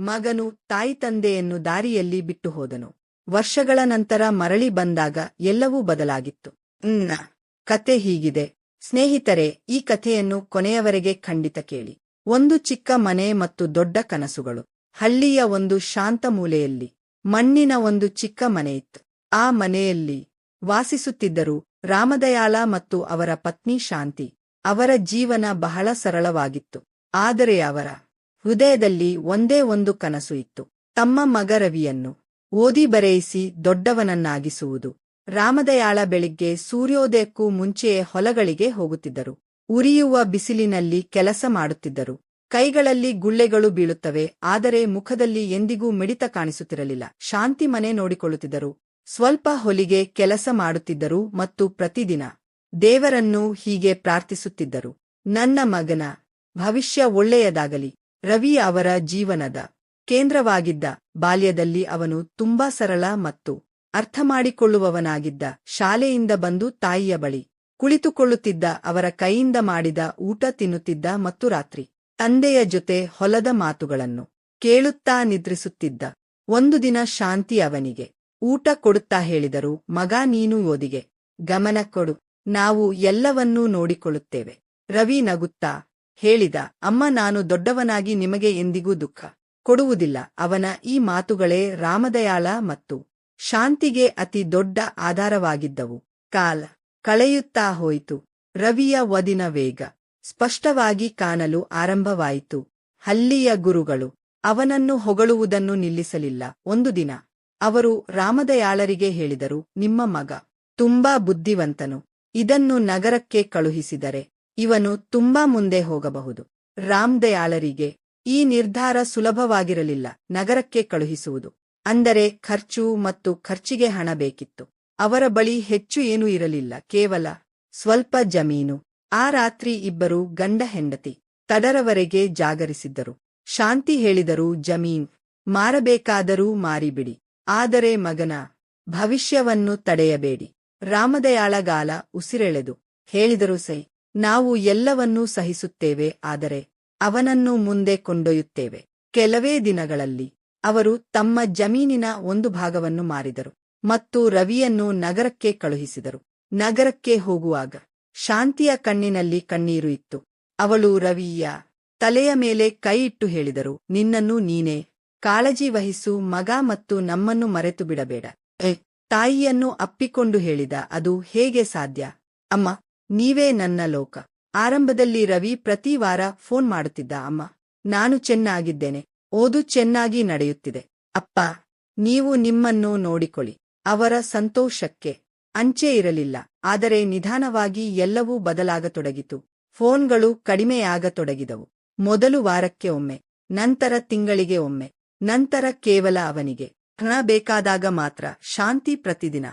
ಮಗನು ತಾಯಿ ತಂದೆಯನ್ನು ದಾರಿಯಲ್ಲಿ ಬಿಟ್ಟು ಹೋದನು. ವರ್ಷಗಳ ನಂತರ ಮರಳಿ ಬಂದಾಗ ಎಲ್ಲವೂ ಬದಲಾಗಿತ್ತು. ಕತೆ ಹೀಗಿದೆ. ಸ್ನೇಹಿತರೆ, ಈ ಕಥೆಯನ್ನು ಕೊನೆಯವರೆಗೆ ಖಂಡಿತ ಕೇಳಿ. ಒಂದು ಚಿಕ್ಕ ಮನೆ ಮತ್ತು ದೊಡ್ಡ ಕನಸುಗಳು. ಹಳ್ಳಿಯ ಒಂದು ಶಾಂತ ಮೂಲೆಯಲ್ಲಿ ಮಣ್ಣಿನ ಒಂದು ಚಿಕ್ಕ ಮನೆಯಿತ್ತು. ಆ ಮನೆಯಲ್ಲಿ ವಾಸಿಸುತ್ತಿದ್ದರು ರಾಮದಯಾಳ ಮತ್ತು ಅವರ ಪತ್ನಿ ಶಾಂತಿ. ಅವರ ಜೀವನ ಬಹಳ ಸರಳವಾಗಿತ್ತು. ಆದರೆ ಅವರ ಹೃದಯದಲ್ಲಿ ಒಂದೇ ಒಂದು ಕನಸು ಇತ್ತು. ತಮ್ಮ ಮಗ ರವಿಯನ್ನು ಓದಿ ಬರೆಯಿಸಿ ದೊಡ್ಡವನನ್ನಾಗಿಸುವುದು. ರಾಮದಯಾಳ ಬೆಳಿಗ್ಗೆ ಸೂರ್ಯೋದಯಕ್ಕೂ ಮುಂಚೆಯೇ ಹೊಲಗಳಿಗೆ ಹೋಗುತ್ತಿದ್ದರು. ಉರಿಯುವ ಬಿಸಿಲಿನಲ್ಲಿ ಕೆಲಸ ಮಾಡುತ್ತಿದ್ದರು. ಕೈಗಳಲ್ಲಿ ಗುಳ್ಳೆಗಳು ಬೀಳುತ್ತವೆ, ಆದರೆ ಮುಖದಲ್ಲಿ ಎಂದಿಗೂ ಮಿಡಿತ ಕಾಣಿಸುತ್ತಿರಲಿಲ್ಲ. ಶಾಂತಿ ಮನೆ ನೋಡಿಕೊಳ್ಳುತ್ತಿದ್ದರು. ಸ್ವಲ್ಪ ಹೊಲಿಗೆ ಕೆಲಸ ಮಾಡುತ್ತಿದ್ದರು ಮತ್ತು ಪ್ರತಿದಿನ ದೇವರನ್ನು ಹೀಗೆ ಪ್ರಾರ್ಥಿಸುತ್ತಿದ್ದರು, ನನ್ನ ಮಗನ ಭವಿಷ್ಯ ಒಳ್ಳೆಯದಾಗಲಿ. ರವಿ ಅವರ ಜೀವನದ ಕೇಂದ್ರವಾಗಿದ್ದ. ಬಾಲ್ಯದಲ್ಲಿ ಅವನು ತುಂಬಾ ಸರಳ ಮತ್ತು ಅರ್ಥಮಾಡಿಕೊಳ್ಳುವವನಾಗಿದ್ದ. ಶಾಲೆಯಿಂದ ಬಂದು ತಾಯಿಯ ಬಳಿ ಕುಳಿತುಕೊಳ್ಳುತ್ತಿದ್ದ. ಅವರ ಕೈಯಿಂದ ಮಾಡಿದ ಊಟ ತಿನ್ನುತ್ತಿದ್ದ ಮತ್ತು ರಾತ್ರಿ ತಂದೆಯ ಜೊತೆ ಹೊಲದ ಮಾತುಗಳನ್ನು ಕೇಳುತ್ತಾ ನಿದ್ರಿಸುತ್ತಿದ್ದ. ಒಂದು ದಿನ ಶಾಂತಿ ಅವನಿಗೆ ಊಟ ಕೊಡುತ್ತಾ ಹೇಳಿದರು, ಮಗ, ನೀನು ಓದಿಗೆ ಗಮನ ಕೊಡು, ನಾವು ಎಲ್ಲವನ್ನೂ ನೋಡಿಕೊಳ್ಳುತ್ತೇವೆ. ರವಿ ನಗುತ್ತಾ ಹೇಳಿದ, ಅಮ್ಮ, ನಾನು ದೊಡ್ಡವನಾಗಿ ನಿಮಗೆ ಎಂದಿಗೂ ದುಃಖ ಕೊಡುವುದಿಲ್ಲ. ಅವನ ಈ ಮಾತುಗಳೇ ರಾಮದಯಾಳ ಮತ್ತು ಶಾಂತಿಗೆ ಅತಿ ದೊಡ್ಡ ಆಧಾರವಾಗಿದ್ದವು. ಕಾಲ ಕಳೆಯುತ್ತಾ ಹೋಯಿತು. ರವಿಯ ಓದಿನ ವೇಗ ಸ್ಪಷ್ಟವಾಗಿ ಕಾಣಲು ಆರಂಭವಾಯಿತು. ಹಳ್ಳಿಯ ಗುರುಗಳು ಅವನನ್ನು ಹೊಗಳುವುದನ್ನು ನಿಲ್ಲಿಸಲಿಲ್ಲ. ಒಂದು ದಿನ ಅವರು ರಾಮದಯಾಳರಿಗೆ ಹೇಳಿದರು, ನಿಮ್ಮ ಮಗ ತುಂಬಾ ಬುದ್ಧಿವಂತನು. ಇದನ್ನು ನಗರಕ್ಕೆ ಕಳುಹಿಸಿದರೆ ಇವನು ತುಂಬಾ ಮುಂದೆ ಹೋಗಬಹುದು. ರಾಮದಯಾಳರಿಗೆ ಈ ನಿರ್ಧಾರ ಸುಲಭವಾಗಿರಲಿಲ್ಲ. ನಗರಕ್ಕೆ ಕಳುಹಿಸುವುದು ಅಂದರೆ ಖರ್ಚು ಮತ್ತು ಖರ್ಚಿಗೆ ಹಣ ಬೇಕಿತ್ತು. ಅವರ ಬಳಿ ಹೆಚ್ಚು ಏನೂ ಇರಲಿಲ್ಲ, ಕೇವಲ ಸ್ವಲ್ಪ ಜಮೀನು. ಆ ರಾತ್ರಿ ಇಬ್ಬರು ಗಂಡ ಹೆಂಡತಿ ತಡರವರೆಗೆ ಜಾಗರಿಸಿದ್ದರು. ಶಾಂತಿ ಹೇಳಿದರು, ಜಮೀನ್ ಮಾರಬೇಕಾದರೂ ಮಾರಿಬಿಡಿ, ಆದರೆ ಮಗನ ಭವಿಷ್ಯವನ್ನು ತಡೆಯಬೇಡಿ. ರಾಮದಯಾಳಗಾಲ ಉಸಿರೆಳೆದು ಹೇಳಿದರು, ಸೈ, ನಾವು ಎಲ್ಲವನ್ನೂ ಸಹಿಸುತ್ತೇವೆ, ಆದರೆ ಅವನನ್ನು ಮುಂದೆ ಕೊಂಡೊಯ್ಯುತ್ತೇವೆ. ಕೆಲವೇ ದಿನಗಳಲ್ಲಿ ಅವರು ತಮ್ಮ ಜಮೀನಿನ ಒಂದು ಭಾಗವನ್ನು ಮಾರಿದರು ಮತ್ತು ರವಿಯನ್ನು ನಗರಕ್ಕೆ ಕಳುಹಿಸಿದರು. ನಗರಕ್ಕೆ ಹೋಗುವಾಗ ಶಾಂತಿಯ ಕಣ್ಣಿನಲ್ಲಿ ಕಣ್ಣೀರು ಇತ್ತು. ಅವಳು ರವಿಯ ತಲೆಯ ಮೇಲೆ ಕೈ ಇಟ್ಟು ಹೇಳಿದರು, ನಿನ್ನನ್ನು ನೀನೇ ಕಾಳಜಿ ವಹಿಸು ಮಗ, ಮತ್ತು ನಮ್ಮನ್ನು ಮರೆತು ಬಿಡಬೇಡ. ತಾಯಿಯನ್ನು ಅಪ್ಪಿಕೊಂಡು ಹೇಳಿದ, ಅದು ಹೇಗೆ ಸಾಧ್ಯ ಅಮ್ಮ, ನೀವೇ ನನ್ನ ಲೋಕ. ಆರಂಭದಲ್ಲಿ ರವಿ ಪ್ರತಿ ವಾರ ಫೋನ್ ಮಾಡುತ್ತಿದ್ದ, ಅಮ್ಮ, ನಾನು ಚೆನ್ನಾಗಿದ್ದೇನೆ, ಓದು ಚೆನ್ನಾಗಿ ನಡೆಯುತ್ತಿದೆ, ಅಪ್ಪ, ನೀವು ನಿಮ್ಮನ್ನು ನೋಡಿಕೊಳ್ಳಿ. ಅವರ ಸಂತೋಷಕ್ಕೆ ಅಂಚೆ ಇರಲಿಲ್ಲ. ಆದರೆ ನಿಧಾನವಾಗಿ ಎಲ್ಲವೂ ಬದಲಾಗತೊಡಗಿತು. ಫೋನ್ಗಳು ಕಡಿಮೆಯಾಗತೊಡಗಿದವು. ಮೊದಲು ವಾರಕ್ಕೆ ಒಮ್ಮೆ, ನಂತರ ತಿಂಗಳಿಗೆ ಒಮ್ಮೆ, ನಂತರ ಕೇವಲ ಅವನಿಗೆ ಹಣ ಬೇಕಾದಾಗ ಮಾತ್ರ. ಶಾಂತಿ ಪ್ರತಿದಿನ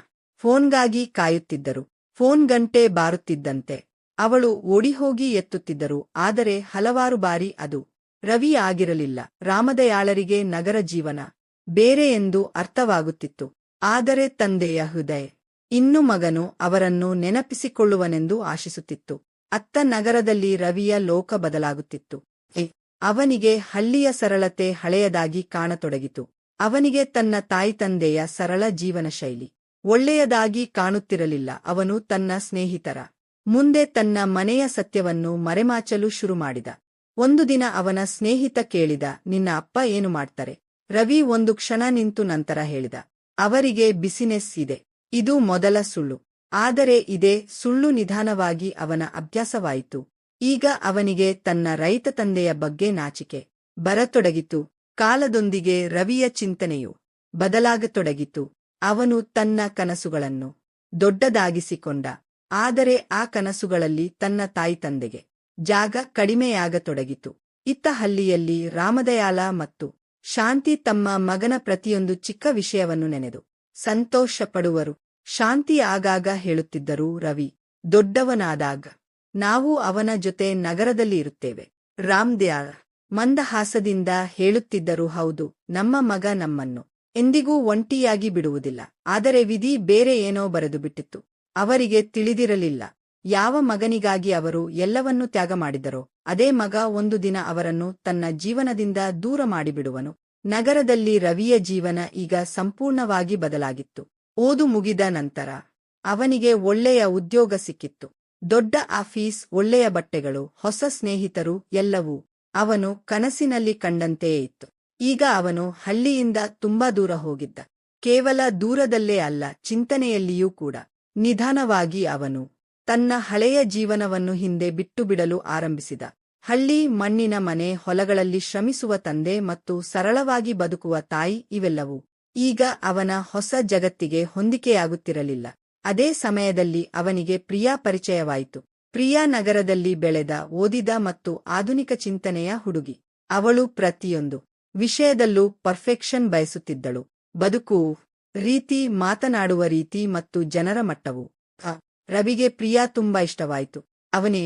ಫೋನ್ಗಾಗಿ ಕಾಯುತ್ತಿದ್ದರು. ಫೋನ್ ಗಂಟೆ ಬಾರುತ್ತಿದ್ದಂತೆ ಅವಳು ಓಡಿಹೋಗಿ ಎತ್ತುತ್ತಿದ್ದರು. ಆದರೆ ಹಲವಾರು ಬಾರಿ ಅದು ರವಿ ಆಗಿರಲಿಲ್ಲ. ರಾಮದಯಾಳರಿಗೆ ನಗರ ಜೀವನ ಬೇರೆ ಎಂದು ಅರ್ಥವಾಗುತ್ತಿತ್ತು. ಆದರೆ ತಂದೆಯ ಹೃದಯ ಇನ್ನು ಮಗನು ಅವರನ್ನು ನೆನಪಿಸಿಕೊಳ್ಳುವನೆಂದು ಆಶಿಸುತ್ತಿತ್ತು. ಅತ್ತ ನಗರದಲ್ಲಿ ರವಿಯ ಲೋಕ ಬದಲಾಗುತ್ತಿತ್ತು. ಅವನಿಗೆ ಹಳ್ಳಿಯ ಸರಳತೆ ಹಳೆಯದಾಗಿ ಕಾಣತೊಡಗಿತು. ಅವನಿಗೆ ತನ್ನ ತಾಯಿ ತಂದೆಯ ಸರಳ ಜೀವನ ಶೈಲಿ ಒಳ್ಳೆಯದಾಗಿ ಕಾಣುತ್ತಿರಲಿಲ್ಲ. ಅವನು ತನ್ನ ಸ್ನೇಹಿತರ ಮುಂದೆ ತನ್ನ ಮನೆಯ ಸತ್ಯವನ್ನು ಮರೆಮಾಚಲು ಶುರುಮಾಡಿದ. ಒಂದು ದಿನ ಅವನ ಸ್ನೇಹಿತ ಕೇಳಿದ, ನಿನ್ನ ಅಪ್ಪ ಏನು ಮಾಡ್ತಾರೆ? ರವಿ ಒಂದು ಕ್ಷಣ ನಿಂತು ನಂತರ ಹೇಳಿದ, ಅವರಿಗೆ ಬಿಸಿನೆಸ್ ಇದೆ. ಇದು ಮೊದಲ ಸುಳ್ಳು. ಆದರೆ ಇದೇ ಸುಳ್ಳು ನಿಧಾನವಾಗಿ ಅವನ ಅಭ್ಯಾಸವಾಯಿತು. ಈಗ ಅವನಿಗೆ ತನ್ನ ರೈತ ತಂದೆಯ ಬಗ್ಗೆ ನಾಚಿಕೆ ಬರತೊಡಗಿತು. ಕಾಲದೊಂದಿಗೆ ರವಿಯ ಚಿಂತನೆಯು ಬದಲಾಗತೊಡಗಿತು. ಅವನು ತನ್ನ ಕನಸುಗಳನ್ನು ದೊಡ್ಡದಾಗಿಸಿಕೊಂಡ. ಆದರೆ ಆ ಕನಸುಗಳಲ್ಲಿ ತನ್ನ ತಾಯಿ ತಂದೆಗೆ ಜಾಗ ಕಡಿಮೆಯಾಗತೊಡಗಿತು. ಇತ್ತ ಹಳ್ಳಿಯಲ್ಲಿ ರಾಮದಯಾಳ ಮತ್ತು ಶಾಂತಿ ತಮ್ಮ ಮಗನ ಪ್ರತಿಯೊಂದು ಚಿಕ್ಕ ವಿಷಯವನ್ನು ನೆನೆದು ಸಂತೋಷಪಡುವರು. ಶಾಂತಿ ಆಗಾಗ ಹೇಳುತ್ತಿದ್ದರು, ರವಿ ದೊಡ್ಡವನಾದಾಗ ನಾವು ಅವನ ಜೊತೆ ನಗರದಲ್ಲಿ ಇರುತ್ತೇವೆ. ರಾಮದಯಾಳ ಮಂದಹಾಸದಿಂದ ಹೇಳುತ್ತಿದ್ದರು, ಹೌದು, ನಮ್ಮ ಮಗ ನಮ್ಮನ್ನು ಎಂದಿಗೂ ಒಂಟಿಯಾಗಿ ಬಿಡುವುದಿಲ್ಲ. ಆದರೆ ವಿಧಿ ಬೇರೆ ಏನೋ ಬರೆದು ಬಿಟ್ಟಿತ್ತು. ಅವರಿಗೆ ತಿಳಿದಿರಲಿಲ್ಲ. ಯಾವ ಮಗನಿಗಾಗಿ ಅವರು ಎಲ್ಲವನ್ನೂ ತ್ಯಾಗ ಮಾಡಿದರೋ ಅದೇ ಮಗ ಒಂದು ದಿನ ಅವರನ್ನು ತನ್ನ ಜೀವನದಿಂದ ದೂರ ಮಾಡಿಬಿಡುವನು. ನಗರದಲ್ಲಿ ರವಿಯ ಜೀವನ ಈಗ ಸಂಪೂರ್ಣವಾಗಿ ಬದಲಾಗಿತ್ತು. ಓದು ಮುಗಿದ ನಂತರ ಅವನಿಗೆ ಒಳ್ಳೆಯ ಉದ್ಯೋಗ ಸಿಕ್ಕಿತ್ತು. ದೊಡ್ಡ ಆಫೀಸ್, ಒಳ್ಳೆಯ ಬಟ್ಟೆಗಳು, ಹೊಸ ಸ್ನೇಹಿತರು, ಎಲ್ಲವೂ ಅವನು ಕನಸಿನಲ್ಲಿ ಕಂಡಂತೆಯೇ ಇತ್ತು. ಈಗ ಅವನು ಹಳ್ಳಿಯಿಂದ ತುಂಬಾ ದೂರ ಹೋಗಿದ್ದ. ಕೇವಲ ದೂರದಲ್ಲೇ ಅಲ್ಲ, ಚಿಂತನೆಯಲ್ಲಿಯೂ ಕೂಡ. ನಿಧಾನವಾಗಿ ಅವನು ತನ್ನ ಹಳೆಯ ಜೀವನವನ್ನು ಹಿಂದೆ ಬಿಟ್ಟುಬಿಡಲು ಆರಂಭಿಸಿದ. ಹಳ್ಳಿ, ಮಣ್ಣಿನ ಮನೆ, ಹೊಲಗಳಲ್ಲಿ ಶ್ರಮಿಸುವ ತಂದೆ ಮತ್ತು ಸರಳವಾಗಿ ಬದುಕುವ ತಾಯಿ, ಇವೆಲ್ಲವೂ ಈಗ ಅವನ ಹೊಸ ಜಗತ್ತಿಗೆ ಹೊಂದಿಕೆಯಾಗುತ್ತಿರಲಿಲ್ಲ. ಅದೇ ಸಮಯದಲ್ಲಿ ಅವನಿಗೆ ಪ್ರಿಯಾ ಪರಿಚಯವಾಯಿತು. ಪ್ರಿಯಾ ನಗರದಲ್ಲಿ ಬೆಳೆದ, ಓದಿದ ಮತ್ತು ಆಧುನಿಕ ಚಿಂತನೆಯ ಹುಡುಗಿ. ಅವಳು ಪ್ರತಿಯೊಂದು ವಿಷಯದಲ್ಲೂ ಪರ್ಫೆಕ್ಷನ್ ಬಯಸುತ್ತಿದ್ದಳು. ಬದುಕು ರೀತಿ, ಮಾತನಾಡುವ ರೀತಿ ಮತ್ತು ಜನರ ಮಟ್ಟವು. ರವಿಗೆ ಪ್ರಿಯಾ ತುಂಬಾ ಇಷ್ಟವಾಯಿತು. ಅವನೇ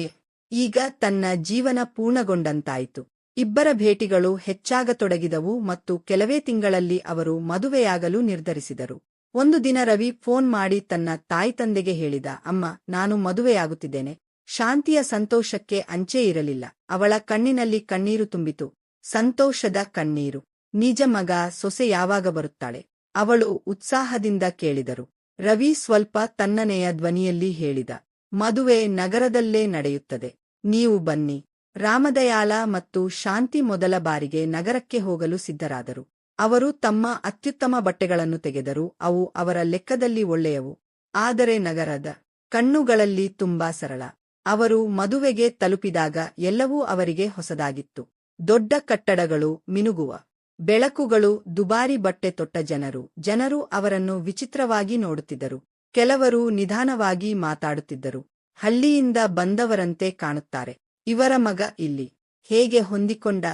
ಈಗ ತನ್ನ ಜೀವನ ಪೂರ್ಣಗೊಂಡಂತಾಯಿತು. ಇಬ್ಬರ ಭೇಟಿಗಳು ಹೆಚ್ಚಾಗತೊಡಗಿದವು ಮತ್ತು ಕೆಲವೇ ತಿಂಗಳಲ್ಲಿ ಅವರು ಮದುವೆಯಾಗಲು ನಿರ್ಧರಿಸಿದರು. ಒಂದು ದಿನ ರವಿ ಫೋನ್ ಮಾಡಿ ತನ್ನ ತಾಯ್ತಂದೆಗೆ ಹೇಳಿದ, ಅಮ್ಮ, ನಾನು ಮದುವೆಯಾಗುತ್ತಿದ್ದೇನೆ. ಶಾಂತಿಯ ಸಂತೋಷಕ್ಕೆ ಅಂಚೆ ಇರಲಿಲ್ಲ. ಅವಳ ಕಣ್ಣಿನಲ್ಲಿ ಕಣ್ಣೀರು ತುಂಬಿತು. ಸಂತೋಷದ ಕಣ್ಣೀರು. ನಿಜ ಮಗ, ಸೊಸೆ ಯಾವಾಗ ಬರುತ್ತಾಳೆ? ಅವಳು ಉತ್ಸಾಹದಿಂದ ಕೇಳಿದರು. ರವಿ ಸ್ವಲ್ಪ ತಣ್ಣನೆಯ ಧ್ವನಿಯಲ್ಲಿ ಹೇಳಿದ, ಮದುವೆ ನಗರದಲ್ಲೇ ನಡೆಯುತ್ತದೆ. ನೀವು ಬನ್ನಿ. ರಾಮದಯಾಳ ಮತ್ತು ಶಾಂತಿ ಮೊದಲ ಬಾರಿಗೆ ನಗರಕ್ಕೆ ಹೋಗಲು ಸಿದ್ಧರಾದರು. ಅವರು ತಮ್ಮ ಅತ್ಯುತ್ತಮ ಬಟ್ಟೆಗಳನ್ನು ತೆಗೆದರು. ಅವು ಅವರ ಲೆಕ್ಕದಲ್ಲಿ ಒಳ್ಳೆಯವು. ಆದರೆ ನಗರದ ಕಣ್ಣುಗಳಲ್ಲಿ ತುಂಬಾ ಸರಳ. ಅವರು ಮದುವೆಗೆ ತಲುಪಿದಾಗ ಎಲ್ಲವೂ ಅವರಿಗೆ ಹೊಸದಾಗಿತ್ತು. ದೊಡ್ಡ ಕಟ್ಟಡಗಳು, ಮಿನುಗುವ ಬೆಳಕುಗಳು, ದುಬಾರಿ ಬಟ್ಟೆ ತೊಟ್ಟ ಜನರು ಅವರನ್ನು ವಿಚಿತ್ರವಾಗಿ ನೋಡುತ್ತಿದ್ದರು. ಕೆಲವರು ನಿಧಾನವಾಗಿ ಮಾತಾಡುತ್ತಿದ್ದರು. ಹಳ್ಳಿಯಿಂದ ಬಂದವರಂತೆ ಕಾಣುತ್ತಾರೆ. ಇವರ ಮಗ ಇಲ್ಲಿ ಹೇಗೆ ಹೊಂದಿಕೊಂಡ?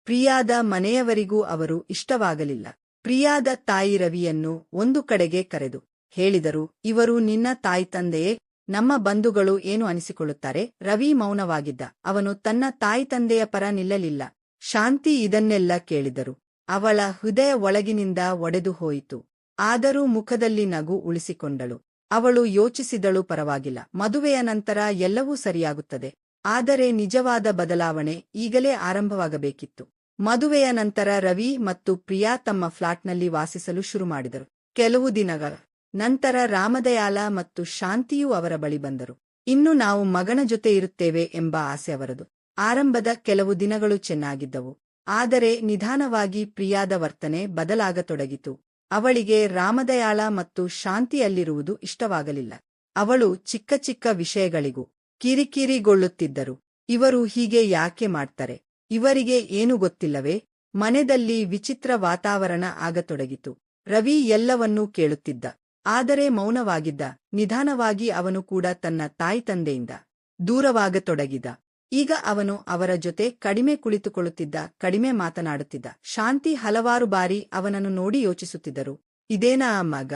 ಪ್ರಿಯಾದ ಮನೆಯವರಿಗೂ ಅವರು ಇಷ್ಟವಾಗಲಿಲ್ಲ. ಪ್ರಿಯಾದ ತಾಯಿ ರವಿಯನ್ನು ಒಂದು ಕಡೆಗೆ ಕರೆದು ಹೇಳಿದರು, ಇವರು ನಿನ್ನ ತಾಯ್ತಂದೆಯೇ? ನಮ್ಮ ಬಂಧುಗಳು ಏನು ಅನಿಸಿಕೊಳ್ಳುತ್ತಾರೆ? ರವಿ ಮೌನವಾಗಿದ್ದ. ಅವನು ತನ್ನ ತಾಯ್ತಂದೆಯ ಪರ ನಿಲ್ಲಲಿಲ್ಲ. ಶಾಂತಿ ಇದನ್ನೆಲ್ಲ ಕೇಳಿದರು. ಅವಳ ಹೃದಯ ಒಳಗಿನಿಂದ ಒಡೆದು ಹೋಯಿತು. ಆದರೂ ಮುಖದಲ್ಲಿ ನಗು ಉಳಿಸಿಕೊಂಡಳು. ಅವಳು ಯೋಚಿಸಿದಳು, ಪರವಾಗಿಲ್ಲ, ಮದುವೆಯ ನಂತರ ಎಲ್ಲವೂ ಸರಿಯಾಗುತ್ತದೆ. ಆದರೆ ನಿಜವಾದ ಬದಲಾವಣೆ ಈಗಲೇ ಆರಂಭವಾಗಬೇಕಿತ್ತು. ಮದುವೆಯ ನಂತರ ರವಿ ಮತ್ತು ಪ್ರಿಯಾ ತಮ್ಮ ಫ್ಲಾಟ್ನಲ್ಲಿ ವಾಸಿಸಲು ಶುರುಮಾಡಿದರು. ಕೆಲವು ದಿನಗಳ ನಂತರ ರಾಮದಯಾಳ ಮತ್ತು ಶಾಂತಿಯೂ ಅವರ ಬಳಿ ಬಂದರು. ಇನ್ನು ನಾವು ಮಗನ ಜೊತೆ ಇರುತ್ತೇವೆ ಎಂಬ ಆಸೆ ಅವರದು. ಆರಂಭದ ಕೆಲವು ದಿನಗಳು ಚೆನ್ನಾಗಿದ್ದವು. ಆದರೆ ನಿಧಾನವಾಗಿ ಪ್ರಿಯಾದ ವರ್ತನೆ ಬದಲಾಗತೊಡಗಿತು. ಅವಳಿಗೆ ರಾಮದಯಾಳ ಮತ್ತು ಶಾಂತಿಯಲ್ಲಿರುವುದು ಇಷ್ಟವಾಗಲಿಲ್ಲ. ಅವಳು ಚಿಕ್ಕ ಚಿಕ್ಕ ವಿಷಯಗಳಿಗೂ ಕಿರಿಕಿರಿಗೊಳ್ಳುತ್ತಿದ್ದರು. ಇವರು ಹೀಗೆ ಯಾಕೆ ಮಾಡ್ತಾರೆ? ಇವರಿಗೆ ಏನು ಗೊತ್ತಿಲ್ಲವೇ? ಮನೆಯಲ್ಲಿ ವಿಚಿತ್ರ ವಾತಾವರಣ ಆಗತೊಡಗಿತು. ರವಿ ಎಲ್ಲವನ್ನೂ ಕೇಳುತ್ತಿದ್ದ, ಆದರೆ ಮೌನವಾಗಿದ್ದ. ನಿಧಾನವಾಗಿ ಅವನು ಕೂಡ ತನ್ನ ತಾಯ್ತಂದೆಯಿಂದ ದೂರವಾಗತೊಡಗಿದ. ಈಗ ಅವನು ಅವರ ಜೊತೆ ಕಡಿಮೆ ಕುಳಿತುಕೊಳ್ಳುತ್ತಿದ್ದ, ಕಡಿಮೆ ಮಾತನಾಡುತ್ತಿದ್ದ. ಶಾಂತಿ ಹಲವಾರು ಬಾರಿ ಅವನನ್ನು ನೋಡಿ ಯೋಚಿಸುತ್ತಿದ್ದರು, ಇದೇನಾ ಮಗ?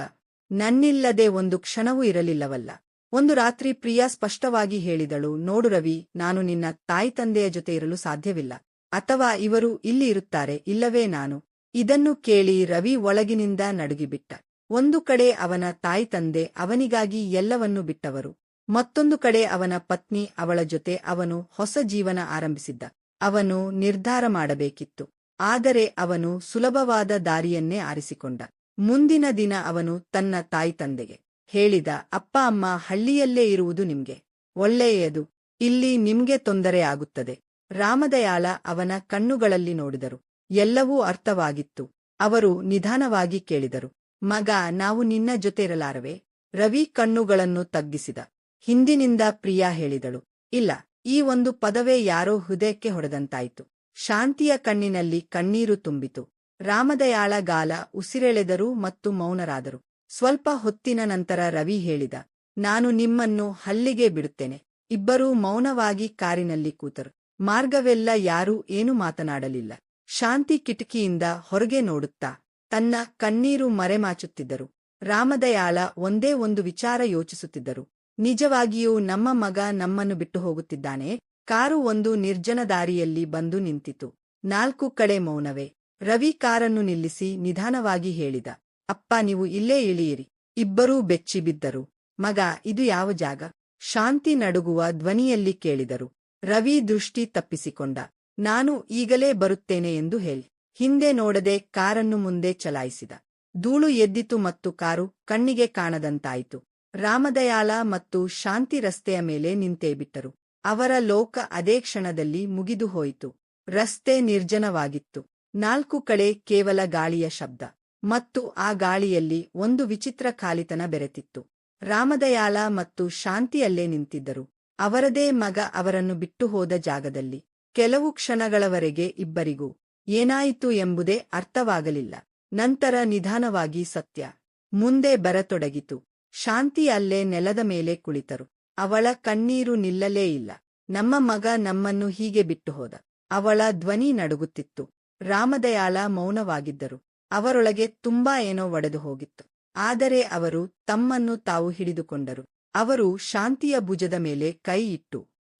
ನನ್ನಿಲ್ಲದೆ ಒಂದು ಕ್ಷಣವೂ ಇರಲಿಲ್ಲವಲ್ಲ. ಒಂದು ರಾತ್ರಿ ಪ್ರಿಯಾ ಸ್ಪಷ್ಟವಾಗಿ ಹೇಳಿದಳು, ನೋಡು ರವಿ, ನಾನು ನಿನ್ನ ತಾಯ್ತಂದೆಯ ಜೊತೆ ಇರಲು ಸಾಧ್ಯವಿಲ್ಲ. ಅಥವಾ ಇವರು ಇಲ್ಲಿ ಇರುತ್ತಾರೆ, ಇಲ್ಲವೇ ನಾನು. ಇದನ್ನು ಕೇಳಿ ರವಿ ಒಳಗಿನಿಂದ ನಡುಗಿಬಿಟ್ಟ. ಒಂದು ಕಡೆ ಅವನ ತಾಯ್ತಂದೆ ಅವನಿಗಾಗಿ ಎಲ್ಲವನ್ನೂ ಬಿಟ್ಟವರು. ಮತ್ತೊಂದು ಕಡೆ ಅವನ ಪತ್ನಿ, ಅವಳ ಜೊತೆ ಅವನು ಹೊಸ ಜೀವನ ಆರಂಭಿಸಿದ್ದ. ಅವನು ನಿರ್ಧಾರ ಮಾಡಬೇಕಿತ್ತು. ಆದರೆ ಅವನು ಸುಲಭವಾದ ದಾರಿಯನ್ನೇ ಆರಿಸಿಕೊಂಡ. ಮುಂದಿನ ದಿನ ಅವನು ತನ್ನ ತಾಯ್ತಂದೆಗೆ ಹೇಳಿದ, ಅಪ್ಪ ಅಮ್ಮ, ಹಳ್ಳಿಯಲ್ಲೇ ಇರುವುದು ನಿಮ್ಗೆ ಒಳ್ಳೆಯದು. ಇಲ್ಲಿ ನಿಮ್ಗೆ ತೊಂದರೆ ಆಗುತ್ತದೆ. ರಾಮದಯಾಳ ಅವನ ಕಣ್ಣುಗಳಲ್ಲಿ ನೋಡಿದರು. ಎಲ್ಲವೂ ಅರ್ಥವಾಗಿತ್ತು. ಅವರು ನಿಧಾನವಾಗಿ ಕೇಳಿದರು, ಮಗ, ನಾವು ನಿನ್ನ ಜೊತೆ ಇರಲಾರವೇ? ರವಿ ಕಣ್ಣುಗಳನ್ನು ತಗ್ಗಿಸಿದ. ಹಿಂದಿನಿಂದ ಪ್ರಿಯಾ ಹೇಳಿದಳು, ಇಲ್ಲ. ಈ ಒಂದು ಪದವೇ ಯಾರೋ ಹೃದಯಕ್ಕೆ ಹೊಡೆದಂತಾಯಿತು. ಶಾಂತಿಯ ಕಣ್ಣಿನಲ್ಲಿ ಕಣ್ಣೀರು ತುಂಬಿತು. ರಾಮದಯಾಳ ಗಾಲ ಉಸಿರೆಳೆದರು ಮತ್ತು ಮೌನರಾದರು. ಸ್ವಲ್ಪ ಹೊತ್ತಿನ ನಂತರ ರವಿ ಹೇಳಿದ, ನಾನು ನಿಮ್ಮನ್ನು ಹಳ್ಳಿಗೆ ಬಿಡುತ್ತೇನೆ. ಇಬ್ಬರೂ ಮೌನವಾಗಿ ಕಾರಿನಲ್ಲಿ ಕೂತರು. ಮಾರ್ಗವೆಲ್ಲ ಯಾರೂ ಏನೂ ಮಾತನಾಡಲಿಲ್ಲ. ಶಾಂತಿ ಕಿಟಕಿಯಿಂದ ಹೊರಗೆ ನೋಡುತ್ತಾ ತನ್ನ ಕಣ್ಣೀರು ಮರೆಮಾಚುತ್ತಿದ್ದರು. ರಾಮದಯಾಳ ಒಂದೇ ಒಂದು ವಿಚಾರ ಯೋಚಿಸುತ್ತಿದ್ದರು, ನಿಜವಾಗಿಯೂ ನಮ್ಮ ಮಗ ನಮ್ಮನ್ನು ಬಿಟ್ಟು ಹೋಗುತ್ತಿದ್ದಾನೆ? ಕಾರು ಒಂದು ನಿರ್ಜನ ದಾರಿಯಲ್ಲಿ ಬಂದು ನಿಂತಿತು. 4 ಕಡೆ ಮೌನವೇ. ರವಿ ಕಾರನ್ನು ನಿಲ್ಲಿಸಿ ನಿಧಾನವಾಗಿ ಹೇಳಿದ, ಅಪ್ಪ, ನೀವು ಇಲ್ಲೇ ಇಳಿಯಿರಿ. ಇಬ್ಬರೂ ಬೆಚ್ಚಿಬಿದ್ದರು. ಮಗ, ಇದು ಯಾವ ಜಾಗ? ಶಾಂತಿ ನಡುಗುವ ಧ್ವನಿಯಲ್ಲಿ ಕೇಳಿದರು. ರವಿ ದೃಷ್ಟಿ ತಪ್ಪಿಸಿಕೊಂಡ. ನಾನು ಈಗಲೇ ಬರುತ್ತೇನೆ ಎಂದು ಹೇಳಿ ಹಿಂದೆ ನೋಡದೆ ಕಾರನ್ನು ಮುಂದೆ ಚಲಾಯಿಸಿದ. ಧೂಳು ಎದ್ದಿತು ಮತ್ತು ಕಾರು ಕಣ್ಣಿಗೆ ಕಾಣದಂತಾಯಿತು. ರಾಮದಯಾಳ ಮತ್ತು ಶಾಂತಿ ರಸ್ತೆಯ ಮೇಲೆ ನಿಂತೇ ಬಿಟ್ಟರು. ಅವರ ಲೋಕ ಅದೇ ಕ್ಷಣದಲ್ಲಿ ಮುಗಿದು ಹೋಯಿತು. ರಸ್ತೆ ನಿರ್ಜನವಾಗಿತ್ತು. 4 ಕಡೆ ಕೇವಲ ಗಾಳಿಯ ಶಬ್ದ. ಮತ್ತು ಆ ಗಾಳಿಯಲ್ಲಿ ಒಂದು ವಿಚಿತ್ರ ಖಾಲಿತನ ಬೆರೆತಿತ್ತು. ರಾಮದಯಾಳ ಮತ್ತು ಶಾಂತಿಯಲ್ಲೇ ನಿಂತಿದ್ದರು. ಅವರದೇ ಮಗ ಅವರನ್ನು ಬಿಟ್ಟು ಹೋದ ಜಾಗದಲ್ಲಿ. ಕೆಲವು ಕ್ಷಣಗಳವರೆಗೆ ಇಬ್ಬರಿಗೂ ಏನಾಯಿತು ಎಂಬುದೇ ಅರ್ಥವಾಗಲಿಲ್ಲ. ನಂತರ ನಿಧಾನವಾಗಿ ಸತ್ಯ ಮುಂದೆ ಬರತೊಡಗಿತು. ಶಾಂತಿ ಅಲ್ಲೇ ನೆಲದ ಮೇಲೆ ಕುಳಿತರು. ಅವಳ ಕಣ್ಣೀರು ನಿಲ್ಲಲೇ ಇಲ್ಲ. ನಮ್ಮ ಮಗ ನಮ್ಮನ್ನು ಹೀಗೆ ಬಿಟ್ಟು ಹೋದ. ಅವಳ ಧ್ವನಿ ನಡುಗುತ್ತಿತ್ತು. ರಾಮದಯಾಳ ಮೌನವಾಗಿದ್ದರು. ಅವರೊಳಗೆ ತುಂಬಾ ಏನೋ ಒಡೆದು ಹೋಗಿತ್ತು. ಆದರೆ ಅವರು ತಮ್ಮನ್ನು ತಾವು ಹಿಡಿದುಕೊಂಡರು. ಅವರು ಶಾಂತಿಯ ಭುಜದ ಮೇಲೆ ಕೈ ಇಟ್ಟು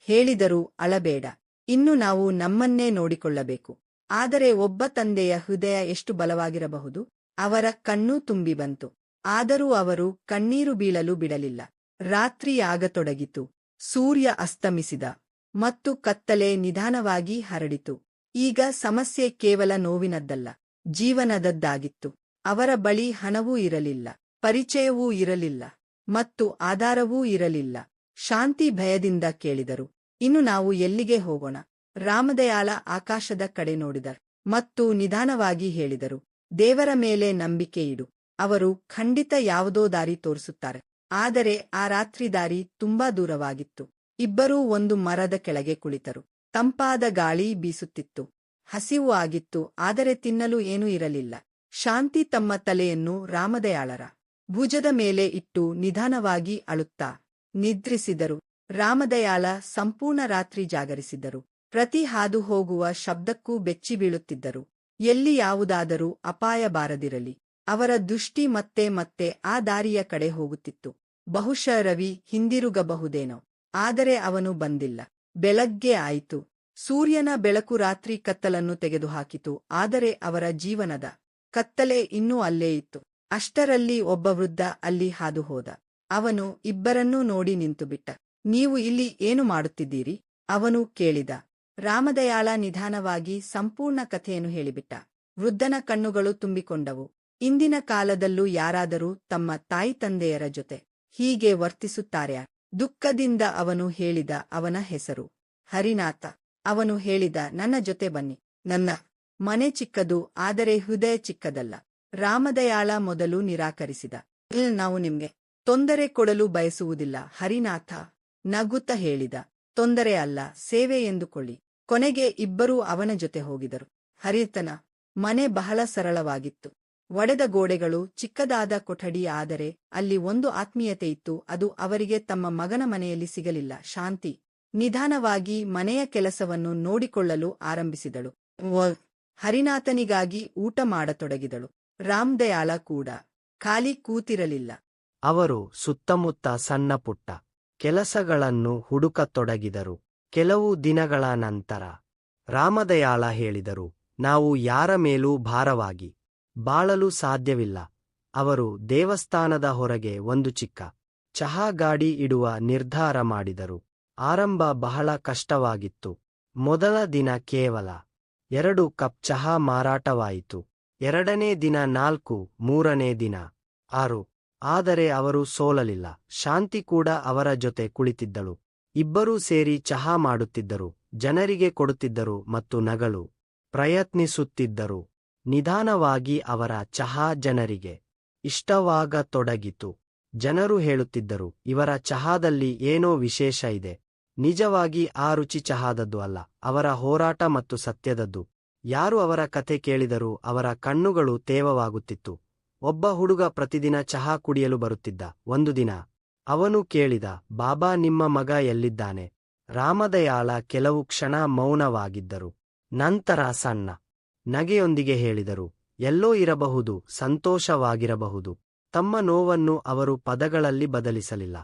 ಹೇಳಿದರು, ಅಳಬೇಡ. ಇನ್ನು ನಾವು ನಮ್ಮನ್ನೇ ನೋಡಿಕೊಳ್ಳಬೇಕು. ಆದರೆ ಒಬ್ಬ ತಂದೆಯ ಹೃದಯ ಎಷ್ಟು ಬಲವಾಗಿರಬಹುದು? ಅವರ ಕಣ್ಣು ತುಂಬಿ ಬಂತು. ಆದರೂ ಅವರು ಕಣ್ಣೀರು ಬೀಳಲು ಬಿಡಲಿಲ್ಲ. ರಾತ್ರಿಯಾಗತೊಡಗಿತು. ಸೂರ್ಯ ಅಸ್ತಮಿಸಿದ ಮತ್ತು ಕತ್ತಲೆ ನಿಧಾನವಾಗಿ ಹರಡಿತು. ಈಗ ಸಮಸ್ಯೆ ಕೇವಲ ನೋವಿನದ್ದಲ್ಲ, ಜೀವನದದ್ದಾಗಿತ್ತು. ಅವರ ಬಳಿ ಹಣವೂ ಇರಲಿಲ್ಲ, ಪರಿಚಯವೂ ಇರಲಿಲ್ಲ ಮತ್ತು ಆಧಾರವೂ ಇರಲಿಲ್ಲ. ಶಾಂತಿ ಭಯದಿಂದ ಕೇಳಿದರು, ಇನ್ನು ನಾವು ಎಲ್ಲಿಗೆ ಹೋಗೋಣ? ರಾಮದಯಾಳ ಆಕಾಶದ ಕಡೆ ನೋಡಿದರು ಮತ್ತು ನಿಧಾನವಾಗಿ ಹೇಳಿದರು, ದೇವರ ಮೇಲೆ ನಂಬಿಕೆ ಇಡು. ಅವರು ಖಂಡಿತ ಯಾವುದೋ ದಾರಿ ತೋರಿಸುತ್ತಾರೆ. ಆದರೆ ಆ ರಾತ್ರಿ ದಾರಿ ತುಂಬಾ ದೂರವಾಗಿತ್ತು. ಇಬ್ಬರೂ ಒಂದು ಮರದ ಕೆಳಗೆ ಕುಳಿತರು. ತಂಪಾದ ಗಾಳಿ ಬೀಸುತ್ತಿತ್ತು. ಹಸಿವು ಆಗಿತ್ತು, ಆದರೆ ತಿನ್ನಲು ಏನೂ ಇರಲಿಲ್ಲ. ಶಾಂತಿ ತಮ್ಮ ತಲೆಯನ್ನು ರಾಮದಯಾಳರ ಭುಜದ ಮೇಲೆ ಇಟ್ಟು ನಿಧಾನವಾಗಿ ಅಳುತ್ತಾ ನಿದ್ರಿಸಿದರು. ರಾಮದಯಾಳ ಸಂಪೂರ್ಣ ರಾತ್ರಿ ಜಾಗರಿಸಿದ್ದರು. ಪ್ರತಿ ಹಾದು ಹೋಗುವ ಶಬ್ದಕ್ಕೂ ಬೆಚ್ಚಿ ಬೀಳುತ್ತಿದ್ದರು. ಎಲ್ಲಿ ಯಾವುದಾದರೂ ಅಪಾಯ ಬಾರದಿರಲಿ. ಅವರ ದೃಷ್ಟಿ ಮತ್ತೆ ಮತ್ತೆ ಆ ದಾರಿಯ ಕಡೆ ಹೋಗುತ್ತಿತ್ತು. ಬಹುಶಃ ರವಿ ಹಿಂದಿರುಗಬಹುದೇನೋ. ಆದರೆ ಅವನು ಬಂದಿಲ್ಲ. ಬೆಳಗ್ಗೆ ಆಯಿತು. ಸೂರ್ಯನ ಬೆಳಕು ರಾತ್ರಿ ಕತ್ತಲನ್ನು ತೆಗೆದುಹಾಕಿತು. ಆದರೆ ಅವರ ಜೀವನದ ಕತ್ತಲೆ ಇನ್ನೂ ಅಲ್ಲೇ ಇತ್ತು. ಅಷ್ಟರಲ್ಲಿ ಒಬ್ಬ ವೃದ್ಧ ಅಲ್ಲಿ ಹಾದು ಹೋದ. ಅವನು ಇಬ್ಬರನ್ನೂ ನೋಡಿ ನಿಂತುಬಿಟ್ಟ. ನೀವು ಇಲ್ಲಿ ಏನು ಮಾಡುತ್ತಿದ್ದೀರಿ? ಅವನು ಕೇಳಿದ. ರಾಮದಯಾಳ ನಿಧಾನವಾಗಿ ಸಂಪೂರ್ಣ ಕಥೆಯನ್ನು ಹೇಳಿಬಿಟ್ಟ. ವೃದ್ಧನ ಕಣ್ಣುಗಳು ತುಂಬಿಕೊಂಡವು. ಇಂದಿನ ಕಾಲದಲ್ಲೂ ಯಾರಾದರೂ ತಮ್ಮ ತಾಯಿ ತಂದೆಯರ ಜೊತೆ ಹೀಗೆ ವರ್ತಿಸುತ್ತಾರ್ಯಾ? ದುಃಖದಿಂದ ಅವನು ಹೇಳಿದ. ಅವನ ಹೆಸರು ಹರಿನಾಥ. ಅವನು ಹೇಳಿದ, ನನ್ನ ಜೊತೆ ಬನ್ನಿ. ನನ್ನ ಮನೆ ಚಿಕ್ಕದು, ಆದರೆ ಹೃದಯ ಚಿಕ್ಕದಲ್ಲ. ರಾಮದಯಾಳ ಮೊದಲು ನಿರಾಕರಿಸಿದ. ನಾವು ನಿಮ್ಗೆ ತೊಂದರೆ ಕೊಡಲು ಬಯಸುವುದಿಲ್ಲ. ಹರಿನಾಥ ನಗುತ್ತ ಹೇಳಿದ, ತೊಂದರೆ ಅಲ್ಲ, ಸೇವೆ ಎಂದುಕೊಳ್ಳಿ. ಕೊನೆಗೆ ಇಬ್ಬರೂ ಅವನ ಜೊತೆ ಹೋಗಿದರು. ಹರಿತನ ಮನೆ ಬಹಳ ಸರಳವಾಗಿತ್ತು. ಒಡೆದ ಗೋಡೆಗಳು, ಚಿಕ್ಕದಾದ ಕೊಠಡಿ, ಆದರೆ ಅಲ್ಲಿ ಒಂದು ಆತ್ಮೀಯತೆ ಇತ್ತು. ಅದು ಅವರಿಗೆ ತಮ್ಮ ಮಗನ ಮನೆಯಲ್ಲಿ ಸಿಗಲಿಲ್ಲ. ಶಾಂತಿ ನಿಧಾನವಾಗಿ ಮನೆಯ ಕೆಲಸವನ್ನು ನೋಡಿಕೊಳ್ಳಲು ಆರಂಭಿಸಿದಳು. ಹರಿನಾಥನಿಗಾಗಿ ಊಟ ಮಾಡತೊಡಗಿದಳು. ರಾಮದಯಾಳ ಕೂಡ ಖಾಲಿ ಕೂತಿರಲಿಲ್ಲ. ಅವರು ಸುತ್ತಮುತ್ತ ಸಣ್ಣಪುಟ್ಟ ಕೆಲಸಗಳನ್ನು ಹುಡುಕತೊಡಗಿದರು. ಕೆಲವು ದಿನಗಳ ನಂತರ ರಾಮದಯಾಳ ಹೇಳಿದರು, ನಾವು ಯಾರ ಮೇಲೂ ಭಾರವಾಗಿ ಬಾಳಲು ಸಾಧ್ಯವಿಲ್ಲ. ಅವರು ದೇವಸ್ಥಾನದ ಹೊರಗೆ ಒಂದು ಚಿಕ್ಕ ಚಹಾ ಗಾಡಿ ಇಡುವ ನಿರ್ಧಾರ ಮಾಡಿದರು. ಆರಂಭ ಬಹಳ ಕಷ್ಟವಾಗಿತ್ತು. ಮೊದಲ ದಿನ ಕೇವಲ 2 ಕಪ್ ಚಹಾ ಮಾರಾಟವಾಯಿತು. 2ನೇ ದಿನ 4, 3ನೇ ದಿನ 6. ಆದರೆ ಅವರು ಸೋಲಲಿಲ್ಲ. ಶಾಂತಿ ಕೂಡ ಅವರ ಜೊತೆ ಕುಳಿತಿದ್ದಳು. ಇಬ್ಬರೂ ಸೇರಿ ಚಹಾ ಮಾಡುತ್ತಿದ್ದರು, ಜನರಿಗೆ ಕೊಡುತ್ತಿದ್ದರು ಮತ್ತು ನಗಲು ಪ್ರಯತ್ನಿಸುತ್ತಿದ್ದರು. ನಿಧಾನವಾಗಿ ಅವರ ಚಹಾ ಜನರಿಗೆ ಇಷ್ಟವಾಗತೊಡಗಿತು. ಜನರು ಹೇಳುತ್ತಿದ್ದರು, ಇವರ ಚಹಾದಲ್ಲಿ ಏನೋ ವಿಶೇಷ ಇದೆ. ನಿಜವಾಗಿ ಆ ರುಚಿ ಚಹಾದದ್ದು ಅಲ್ಲ, ಅವರ ಹೋರಾಟ ಮತ್ತು ಸತ್ಯದದ್ದು. ಯಾರು ಅವರ ಕಥೆ ಕೇಳಿದರೂ ಅವರ ಕಣ್ಣುಗಳು ತೇವವಾಗುತ್ತಿತ್ತು. ಒಬ್ಬ ಹುಡುಗ ಪ್ರತಿದಿನ ಚಹಾ ಕುಡಿಯಲು ಬರುತ್ತಿದ್ದ. ಒಂದು ದಿನ ಅವನು ಕೇಳಿದ, ಬಾಬಾ, ನಿಮ್ಮ ಮಗ ಎಲ್ಲಿದ್ದಾನೆ? ರಾಮದಯಾಳ ಕೆಲವು ಕ್ಷಣ ಮೌನವಾಗಿದ್ದರು. ನಂತರ ಸಣ್ಣ ನಗೆಯೊಂದಿಗೆ ಹೇಳಿದರು, ಎಲ್ಲೋ ಇರಬಹುದು, ಸಂತೋಷವಾಗಿರಬಹುದು. ತಮ್ಮ ನೋವನ್ನು ಅವರು ಪದಗಳಲ್ಲಿ ಬದಲಿಸಲಿಲ್ಲ.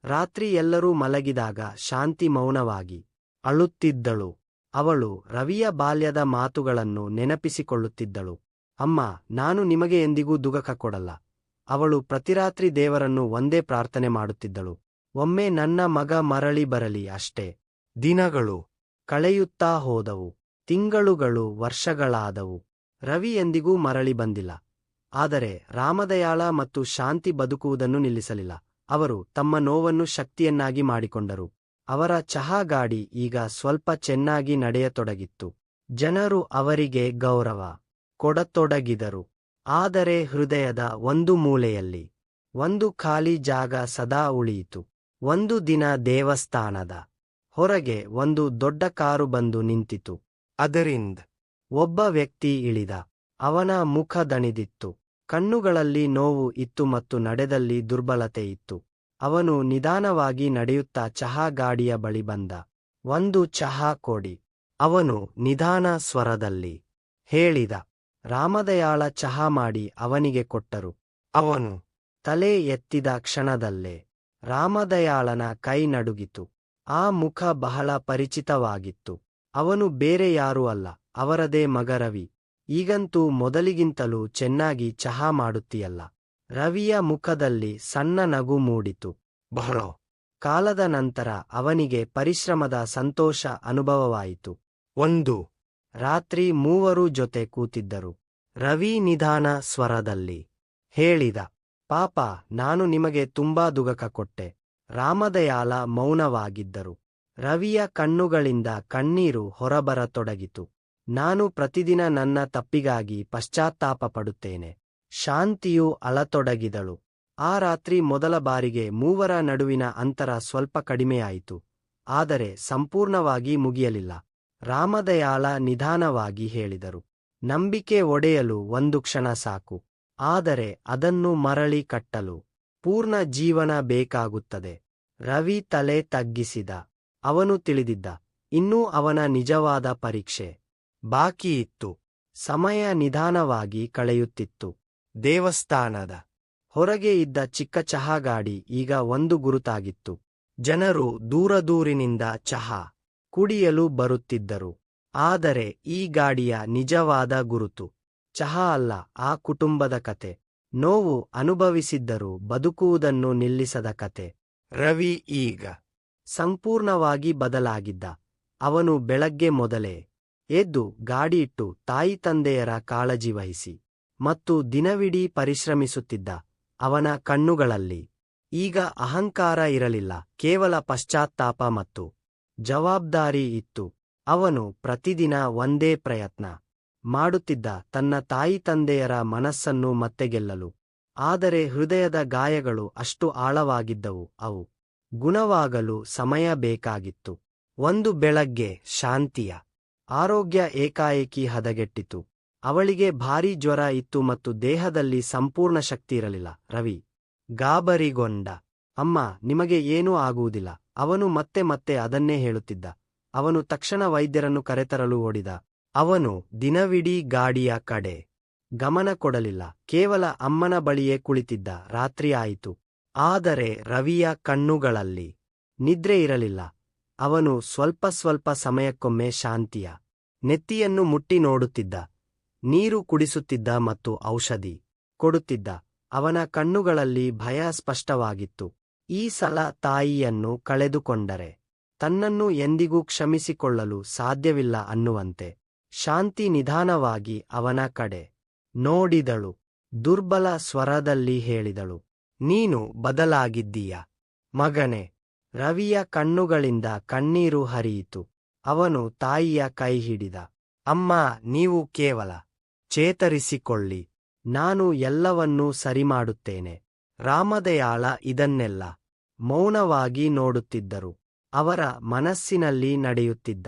ರಾತ್ರಿ ಎಲ್ಲರೂ ಮಲಗಿದಾಗ ಶಾಂತಿ ಮೌನವಾಗಿ ಅಳುತ್ತಿದ್ದಳು. ಅವಳು ರವಿಯ ಬಾಲ್ಯದ ಮಾತುಗಳನ್ನು ನೆನಪಿಸಿಕೊಳ್ಳುತ್ತಿದ್ದಳು. ಅಮ್ಮ, ನಾನು ನಿಮಗೆ ಎಂದಿಗೂ ದುಃಖ ಕೊಡಲ್ಲ. ಅವಳು ಪ್ರತಿರಾತ್ರಿ ದೇವರನ್ನು ಒಂದೇ ಪ್ರಾರ್ಥನೆ ಮಾಡುತ್ತಿದ್ದಳು, ಒಮ್ಮೆ ನನ್ನ ಮಗ ಮರಳಿ ಬರಲಿ ಅಷ್ಟೇ. ದಿನಗಳು ಕಳೆಯುತ್ತಾ ಹೋದವು. ತಿಂಗಳುಗಳು ವರ್ಷಗಳಾದವು. ರವಿ ಎಂದಿಗೂ ಮರಳಿ ಬಂದಿಲ್ಲ. ಆದರೆ ರಾಮದಯಾಳ ಮತ್ತು ಶಾಂತಿ ಬದುಕುವುದನ್ನು ನಿಲ್ಲಿಸಲಿಲ್ಲ. ಅವರು ತಮ್ಮ ನೋವನ್ನು ಶಕ್ತಿಯನ್ನಾಗಿ ಮಾಡಿಕೊಂಡರು. ಅವರ ಚಹಾ ಗಾಡಿ ಈಗ ಸ್ವಲ್ಪ ಚೆನ್ನಾಗಿ ನಡೆಯತೊಡಗಿತ್ತು. ಜನರು ಅವರಿಗೆ ಗೌರವ ಕೊಡತೊಡಗಿದರು. ಆದರೆ ಹೃದಯದ ಒಂದು ಮೂಲೆಯಲ್ಲಿ ಒಂದು ಖಾಲಿ ಜಾಗ ಸದಾ ಉಳಿಯಿತು. ಒಂದು ದಿನ ದೇವಸ್ಥಾನದ ಹೊರಗೆ ಒಂದು ದೊಡ್ಡ ಕಾರು ಬಂದು ನಿಂತಿತು. ಅದರಿಂದ ಒಬ್ಬ ವ್ಯಕ್ತಿ ಇಳಿದ. ಅವನ ಮುಖ ದಣಿದಿತ್ತು. ಕಣ್ಣುಗಳಲ್ಲಿ ನೋವು ಇತ್ತು ಮತ್ತು ನಡೆದಲ್ಲಿ ದುರ್ಬಲತೆ ಇತ್ತು. ಅವನು ನಿಧಾನವಾಗಿ ನಡೆಯುತ್ತಾ ಚಹಾ ಗಾಡಿಯ ಬಳಿ ಬಂದ. ಒಂದು ಚಹಾ ಕೊಡಿ, ಅವನು ನಿಧಾನ ಸ್ವರದಲ್ಲಿ ಹೇಳಿದ. ರಾಮದಯಾಳ ಚಹಾ ಮಾಡಿ ಅವನಿಗೆ ಕೊಟ್ಟರು. ಅವನು ತಲೆ ಎತ್ತಿದ ಕ್ಷಣದಲ್ಲೇ ರಾಮದಯಾಳನ ಕೈ ನಡುಗಿತು. ಆ ಮುಖ ಬಹಳ ಪರಿಚಿತವಾಗಿತ್ತು. ಅವನು ಬೇರೆ ಯಾರೂ ಅಲ್ಲ, ಅವರದೇ ಮಗ ರವಿ. ಈಗಂತೂ ಮೊದಲಿಗಿಂತಲೂ ಚೆನ್ನಾಗಿ ಚಹಾ ಮಾಡುತ್ತೀಯಲ್ಲ. ರವಿಯ ಮುಖದಲ್ಲಿ ಸಣ್ಣ ನಗು ಮೂಡಿತು. ಬಹಳ ಕಾಲದ ನಂತರ ಅವನಿಗೆ ಪರಿಶ್ರಮದ ಸಂತೋಷ ಅನುಭವವಾಯಿತು. ಒಂದು ರಾತ್ರಿ ಮೂವರೂ ಜೊತೆ ಕೂತಿದ್ದರು. ರವಿ ನಿಧಾನ ಸ್ವರದಲ್ಲಿ ಹೇಳಿದ, ಪಾಪ, ನಾನು ನಿಮಗೆ ತುಂಬಾ ದುಗಕ ಕೊಟ್ಟೆ. ರಾಮದಯಾಳ ಮೌನವಾಗಿದ್ದರು. ರವಿಯ ಕಣ್ಣುಗಳಿಂದ ಕಣ್ಣೀರು ಹೊರಬರತೊಡಗಿತು. ನಾನು ಪ್ರತಿದಿನ ನನ್ನ ತಪ್ಪಿಗಾಗಿ ಪಶ್ಚಾತ್ತಾಪ ಪಡುತ್ತೇನೆ. ಶಾಂತಿಯು ಅಳತೊಡಗಿದಳು. ಆ ರಾತ್ರಿ ಮೊದಲ ಬಾರಿಗೆ ಮೂವರ ನಡುವಿನ ಅಂತರ ಸ್ವಲ್ಪ ಕಡಿಮೆಯಾಯಿತು. ಆದರೆ ಸಂಪೂರ್ಣವಾಗಿ ಮುಗಿಯಲಿಲ್ಲ. ರಾಮದಯಾಳ ನಿಧಾನವಾಗಿ ಹೇಳಿದರು, ನಂಬಿಕೆ ಒಡೆಯಲು ಒಂದು ಕ್ಷಣ ಸಾಕು. ಆದರೆ ಅದನ್ನು ಮರಳಿ ಕಟ್ಟಲು ಪೂರ್ಣ ಜೀವನ ಬೇಕಾಗುತ್ತದೆ. ರವಿ ತಲೆ ತಗ್ಗಿಸಿದ. ಅವನು ತಿಳಿದಿದ್ದ, ಇನ್ನೂ ಅವನ ನಿಜವಾದ ಪರೀಕ್ಷೆ ಬಾಕಿಯಿತ್ತು. ಸಮಯ ನಿಧಾನವಾಗಿ ಕಳೆಯುತ್ತಿತ್ತು. ದೇವಸ್ಥಾನದ ಹೊರಗೆ ಇದ್ದ ಚಿಕ್ಕ ಚಹಾ ಗಾಡಿ ಈಗ ಒಂದು ಗುರುತಾಗಿತ್ತು. ಜನರು ದೂರದೂರಿನಿಂದ ಚಹಾ ಕುಡಿಯಲು ಬರುತ್ತಿದ್ದರು. ಆದರೆ ಈ ಗಾಡಿಯ ನಿಜವಾದ ಗುರುತು ಚಹಾ ಅಲ್ಲ, ಆ ಕುಟುಂಬದ ಕತೆ. ನೋವು ಅನುಭವಿಸಿದ್ದರೂ ಬದುಕುವುದನ್ನು ನಿಲ್ಲಿಸದ ಕತೆ. ರವಿ ಈಗ ಸಂಪೂರ್ಣವಾಗಿ ಬದಲಾಗಿದ್ದ. ಅವನು ಬೆಳಗ್ಗೆ ಮೊದಲೇ ಎದ್ದು ಗಾಡಿ ಇಟ್ಟು ತಾಯಿ ತಂದೆಯರ ಕಾಳಜಿ ವಹಿಸಿ ಮತ್ತು ದಿನವಿಡೀ ಪರಿಶ್ರಮಿಸುತ್ತಿದ್ದ. ಅವನ ಕಣ್ಣುಗಳಲ್ಲಿ ಈಗ ಅಹಂಕಾರ ಇರಲಿಲ್ಲ, ಕೇವಲ ಪಶ್ಚಾತ್ತಾಪ ಮತ್ತು ಜವಾಬ್ದಾರಿ ಇತ್ತು. ಅವನು ಪ್ರತಿದಿನ ಒಂದೇ ಪ್ರಯತ್ನ ಮಾಡುತ್ತಿದ್ದ, ತನ್ನ ತಾಯಿ ತಂದೆಯರ ಮನಸ್ಸನ್ನು ಮತ್ತೆ ಗೆಲ್ಲಲು. ಆದರೆ ಹೃದಯದ ಗಾಯಗಳು ಅಷ್ಟು ಆಳವಾಗಿದ್ದವು, ಅವು ಗುಣವಾಗಲು ಸಮಯ ಬೇಕಾಗಿತ್ತು. ಒಂದು ಬೆಳಗ್ಗೆ ಶಾಂತಿಯ ಆರೋಗ್ಯ ಏಕಾಏಕಿ ಹದಗೆಟ್ಟಿತು. ಅವಳಿಗೆ ಭಾರೀ ಜ್ವರ ಇತ್ತು ಮತ್ತು ದೇಹದಲ್ಲಿ ಸಂಪೂರ್ಣ ಶಕ್ತಿ ಇರಲಿಲ್ಲ. ರವಿ ಗಾಬರಿಗೊಂಡ. ಅಮ್ಮ, ನಿಮಗೆ ಏನೂ ಆಗುವುದಿಲ್ಲ. ಅವನು ಮತ್ತೆ ಮತ್ತೆ ಅದನ್ನೇ ಹೇಳುತ್ತಿದ್ದ. ಅವನು ತಕ್ಷಣ ವೈದ್ಯರನ್ನು ಕರೆತರಲು ಓಡಿದ. ಅವನು ದಿನವಿಡೀ ಗಾಡಿಯ ಕಡೆ ಗಮನ ಕೊಡಲಿಲ್ಲ, ಕೇವಲ ಅಮ್ಮನ ಬಳಿಯೇ ಕುಳಿತಿದ್ದ. ರಾತ್ರಿ ಆಯಿತು. ಆದರೆ ರವಿಯ ಕಣ್ಣುಗಳಲ್ಲಿ ನಿದ್ರೆ ಇರಲಿಲ್ಲ. ಅವನು ಸ್ವಲ್ಪ ಸ್ವಲ್ಪ ಸಮಯಕ್ಕೊಮ್ಮೆ ಶಾಂತಿಯ ನೆತ್ತಿಯನ್ನು ಮುಟ್ಟಿ ನೋಡುತ್ತಿದ್ದ, ನೀರು ಕುಡಿಸುತ್ತಿದ್ದ ಮತ್ತು ಔಷಧಿ ಕೊಡುತ್ತಿದ್ದ. ಅವನ ಕಣ್ಣುಗಳಲ್ಲಿ ಭಯ ಸ್ಪಷ್ಟವಾಗಿತ್ತು. ಈ ಸಲ ತಾಯಿಯನ್ನು ಕಳೆದುಕೊಂಡರೆ ತನ್ನನ್ನು ಎಂದಿಗೂ ಕ್ಷಮಿಸಿಕೊಳ್ಳಲು ಸಾಧ್ಯವಿಲ್ಲ ಅನ್ನುವಂತೆ. ಶಾಂತಿ ನಿಧಾನವಾಗಿ ಅವನ ಕಡೆ ನೋಡಿದಳು. ದುರ್ಬಲ ಸ್ವರದಲ್ಲಿ ಹೇಳಿದಳು, ನೀನು ಬದಲಾಗಿದ್ದೀಯ ಮಗನೇ. ರವಿಯ ಕಣ್ಣುಗಳಿಂದ ಕಣ್ಣೀರು ಹರಿಯಿತು. ಅವನು ತಾಯಿಯ ಕೈ ಹಿಡಿದ. ಅಮ್ಮ, ನೀವು ಕೇವಲ ಚೇತರಿಸಿಕೊಳ್ಳಿ, ನಾನು ಎಲ್ಲವನ್ನೂ ಸರಿಮಾಡುತ್ತೇನೆ. ರಾಮದಯಾಳ ಇದನ್ನೆಲ್ಲ ಮೌನವಾಗಿ ನೋಡುತ್ತಿದ್ದರು. ಅವರ ಮನಸ್ಸಿನಲ್ಲಿ ನಡೆಯುತ್ತಿದ್ದ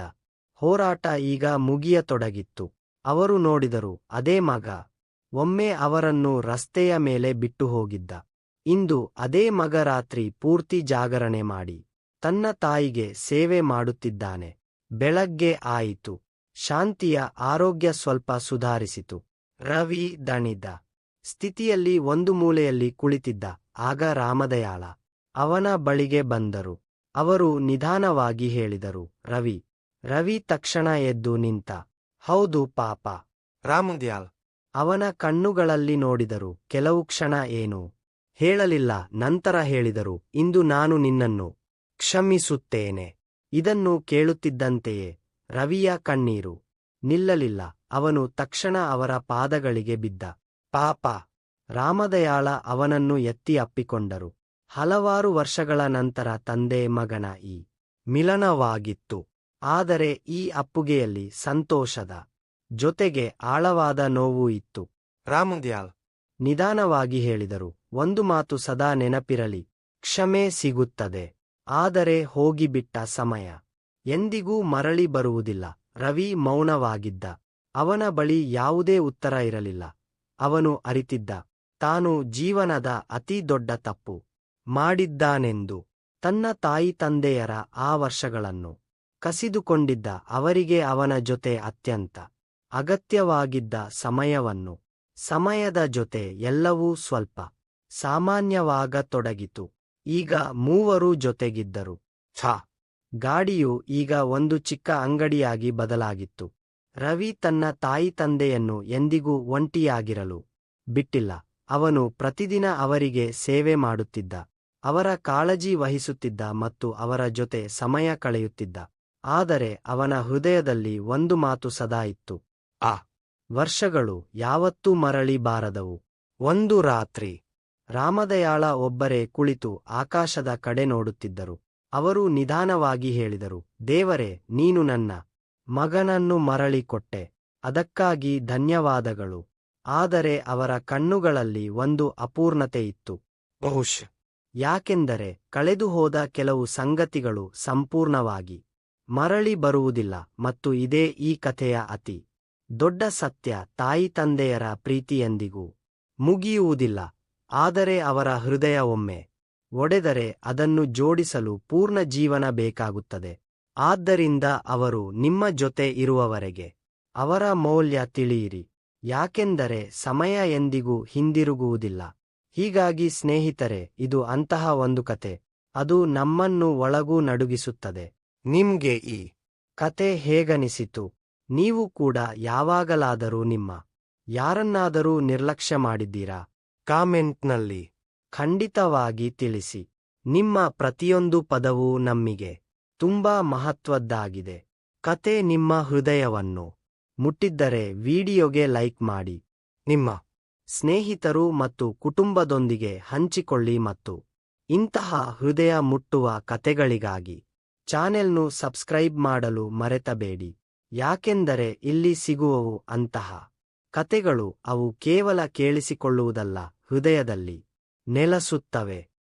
ಹೋರಾಟ ಈಗ ಮುಗಿಯತೊಡಗಿತ್ತು. ಅವರು ನೋಡಿದರು, ಅದೇ ಮಗ ಒಮ್ಮೆ ಅವರನ್ನು ರಸ್ತೆಯ ಮೇಲೆ ಬಿಟ್ಟು ಹೋಗಿದ್ದ. ಇಂದು ಅದೇ ಮಗ ರಾತ್ರಿ ಪೂರ್ತಿ ಜಾಗರಣೆ ಮಾಡಿ ತನ್ನ ತಾಯಿಗೆ ಸೇವೆ ಮಾಡುತ್ತಿದ್ದಾನೆ. ಬೆಳಗ್ಗೆ ಆಯಿತು. ಶಾಂತಿಯ ಆರೋಗ್ಯ ಸ್ವಲ್ಪ ಸುಧಾರಿಸಿತು. ರವಿ ದಣಿದ ಸ್ಥಿತಿಯಲ್ಲಿ ಒಂದು ಮೂಲೆಯಲ್ಲಿ ಕುಳಿತಿದ್ದ. ಆಗ ರಾಮದಯಾಳ ಅವನ ಬಳಿಗೆ ಬಂದರು. ಅವರು ನಿಧಾನವಾಗಿ ಹೇಳಿದರು, ರವಿ. ರವಿ ತಕ್ಷಣ ಎದ್ದು ನಿಂತ. ಹೌದು ಪಾಪ. ರಾಮದಯಾಳ್ ಅವನ ಕಣ್ಣುಗಳಲ್ಲಿ ನೋಡಿದರು. ಕೆಲವು ಕ್ಷಣ ಏನೂ ಹೇಳಲಿಲ್ಲ. ನಂತರ ಹೇಳಿದರು, ಇಂದು ನಾನು ನಿನ್ನನ್ನು ಕ್ಷಮಿಸುತ್ತೇನೆ. ಇದನ್ನು ಕೇಳುತ್ತಿದ್ದಂತೆಯೇ ರವಿಯ ಕಣ್ಣೀರು ನಿಲ್ಲಲಿಲ್ಲ. ಅವನು ತಕ್ಷಣ ಅವರ ಪಾದಗಳಿಗೆ ಬಿದ್ದ. ಪಾಪ. ರಾಮದಯಾಳ ಅವನನ್ನು ಎತ್ತಿ ಅಪ್ಪಿಕೊಂಡರು. ಹಲವಾರು ವರ್ಷಗಳ ನಂತರ ತಂದೆ ಮಗನ ಈ ಮಿಲನವಾಗಿತ್ತು. ಆದರೆ ಈ ಅಪ್ಪುಗೆಯಲ್ಲಿ ಸಂತೋಷದ ಜೊತೆಗೆ ಆಳವಾದ ನೋವು ಇತ್ತು. ರಾಮದಯಾಳ್ ನಿಧಾನವಾಗಿ ಹೇಳಿದರು, ಒಂದು ಮಾತು ಸದಾ ನೆನಪಿರಲಿ, ಕ್ಷಮೆ ಸಿಗುತ್ತದೆ, ಆದರೆ ಹೋಗಿಬಿಟ್ಟ ಸಮಯ ಎಂದಿಗೂ ಮರಳಿ ಬರುವುದಿಲ್ಲ. ರವಿ ಮೌನವಾಗಿದ್ದ. ಅವನ ಬಳಿ ಯಾವುದೇ ಉತ್ತರ ಇರಲಿಲ್ಲ. ಅವನು ಅರಿತಿದ್ದ, ತಾನು ಜೀವನದ ಅತಿ ದೊಡ್ಡ ತಪ್ಪು ಮಾಡಿದ್ದಾನೆಂದು. ತನ್ನ ತಾಯಿ ತಂದೆಯರ ಆ ವರ್ಷಗಳನ್ನು ಕಸಿದುಕೊಂಡಿದ್ದ, ಅವರಿಗೆ ಅವನ ಜೊತೆ ಅತ್ಯಂತ ಅಗತ್ಯವಾಗಿದ್ದ ಸಮಯದ ಜೊತೆ ಎಲ್ಲವೂ ಸ್ವಲ್ಪ ಸಾಮಾನ್ಯವಾಗತೊಡಗಿತು. ಈಗ ಮೂವರೂ ಜೊತೆಗಿದ್ದರು. ಗಾಡಿಯು ಈಗ ಒಂದು ಚಿಕ್ಕ ಅಂಗಡಿಯಾಗಿ ಬದಲಾಗಿತ್ತು. ರವಿ ತನ್ನ ತಾಯಿ ತಂದೆಯನ್ನು ಎಂದಿಗೂ ಒಂಟಿಯಾಗಿರಲು ಬಿಟ್ಟಿಲ್ಲ. ಅವನು ಪ್ರತಿದಿನ ಅವರಿಗೆ ಸೇವೆ ಮಾಡುತ್ತಿದ್ದ, ಅವರ ಕಾಳಜಿ ವಹಿಸುತ್ತಿದ್ದ ಮತ್ತು ಅವರ ಜೊತೆ ಸಮಯ ಕಳೆಯುತ್ತಿದ್ದ. ಆದರೆ ಅವನ ಹೃದಯದಲ್ಲಿ ಒಂದು ಮಾತು ಸದಾ ಇತ್ತು. ಆ ವರ್ಷಗಳು ಯಾವತ್ತೂ ಮರಳಿ ಬಾರದವು. ಒಂದು ರಾತ್ರಿ ರಾಮದಯಾಳ ಒಬ್ಬರೇ ಕುಳಿತು ಆಕಾಶದ ಕಡೆ ನೋಡುತ್ತಿದ್ದರು. ಅವರು ನಿಧಾನವಾಗಿ ಹೇಳಿದರು, ದೇವರೇ, ನೀನು ನನ್ನ ಮಗನನ್ನು ಮರಳಿ ಕೊಟ್ಟೆ, ಅದಕ್ಕಾಗಿ ಧನ್ಯವಾದಗಳು. ಆದರೆ ಅವರ ಕಣ್ಣುಗಳಲ್ಲಿ ಒಂದು ಅಪೂರ್ಣತೆ ಇತ್ತು. ಬಹುಶಃ ಯಾಕೆಂದರೆ ಕಳೆದುಹೋದ ಕೆಲವು ಸಂಗತಿಗಳು ಸಂಪೂರ್ಣವಾಗಿ ಮರಳಿ ಬರುವುದಿಲ್ಲ. ಮತ್ತು ಇದೇ ಈ ಕಥೆಯ ಅತಿ ದೊಡ್ಡ ಸತ್ಯ. ತಾಯಿ ತಂದೆಯರ ಪ್ರೀತಿಯೆಂದಿಗೂ ಮುಗಿಯುವುದಿಲ್ಲ, ಆದರೆ ಅವರ ಹೃದಯ ಒಮ್ಮೆ ಒಡೆದರೆ ಅದನ್ನು ಜೋಡಿಸಲು ಪೂರ್ಣ ಜೀವನ ಬೇಕಾಗುತ್ತದೆ. ಆದ್ದರಿಂದ ಅವರು ನಿಮ್ಮ ಜೊತೆ ಇರುವವರೆಗೆ ಅವರ ಮೌಲ್ಯ ತಿಳಿಯಿರಿ, ಯಾಕೆಂದರೆ ಸಮಯ ಎಂದಿಗೂ ಹಿಂದಿರುಗುವುದಿಲ್ಲ. ಹೀಗಾಗಿ ಸ್ನೇಹಿತರೆ, ಇದು ಅಂತಹ ಒಂದು ಕತೆ. ಅದು ನಮ್ಮನ್ನು ಒಳಗೂ ನಡುಗಿಸುತ್ತದೆ. ನಿಮ್ಗೆ ಈ ಕತೆ ಹೇಗನಿಸಿತು? ನೀವು ಕೂಡ ಯಾವಾಗಲಾದರೂ ನಿಮ್ಮ ಯಾರನ್ನಾದರೂ ನಿರ್ಲಕ್ಷ್ಯ ಮಾಡಿದ್ದೀರಾ? ಕಾಮೆಂಟ್ನಲ್ಲಿ ಖಂಡಿತವಾಗಿ ತಿಳಿಸಿ. ನಿಮ್ಮ ಪ್ರತಿಯೊಂದು ಪದವೂ ನಮ್ಮಿಗೆ ತುಂಬಾ ಮಹತ್ವದ್ದಾಗಿದೆ. ಕತೆ ನಿಮ್ಮ ಹೃದಯವನ್ನು ಮುಟ್ಟಿದ್ದರೆ ವಿಡಿಯೋಗೆ ಲೈಕ್ ಮಾಡಿ, ನಿಮ್ಮ ಸ್ನೇಹಿತರು ಮತ್ತು ಕುಟುಂಬದೊಂದಿಗೆ ಹಂಚಿಕೊಳ್ಳಿ ಮತ್ತು ಇಂತಹ ಹೃದಯ ಮುಟ್ಟುವ ಕತೆಗಳಿಗಾಗಿ ಚಾನೆಲ್ನು ಸಬ್ಸ್ಕ್ರೈಬ್ ಮಾಡಲು ಮರೆತಬೇಡಿ. ಯಾಕೆಂದರೆ ಇಲ್ಲಿ ಸಿಗುವವು ಅಂತಹ ಕತೆಗಳು, ಅವು ಕೇವಲ ಕೇಳಿಸಿಕೊಳ್ಳುವುದಲ್ಲ, ಹೃದಯದಲ್ಲಿ ನೆಲೆಸುತ್ತವೆ.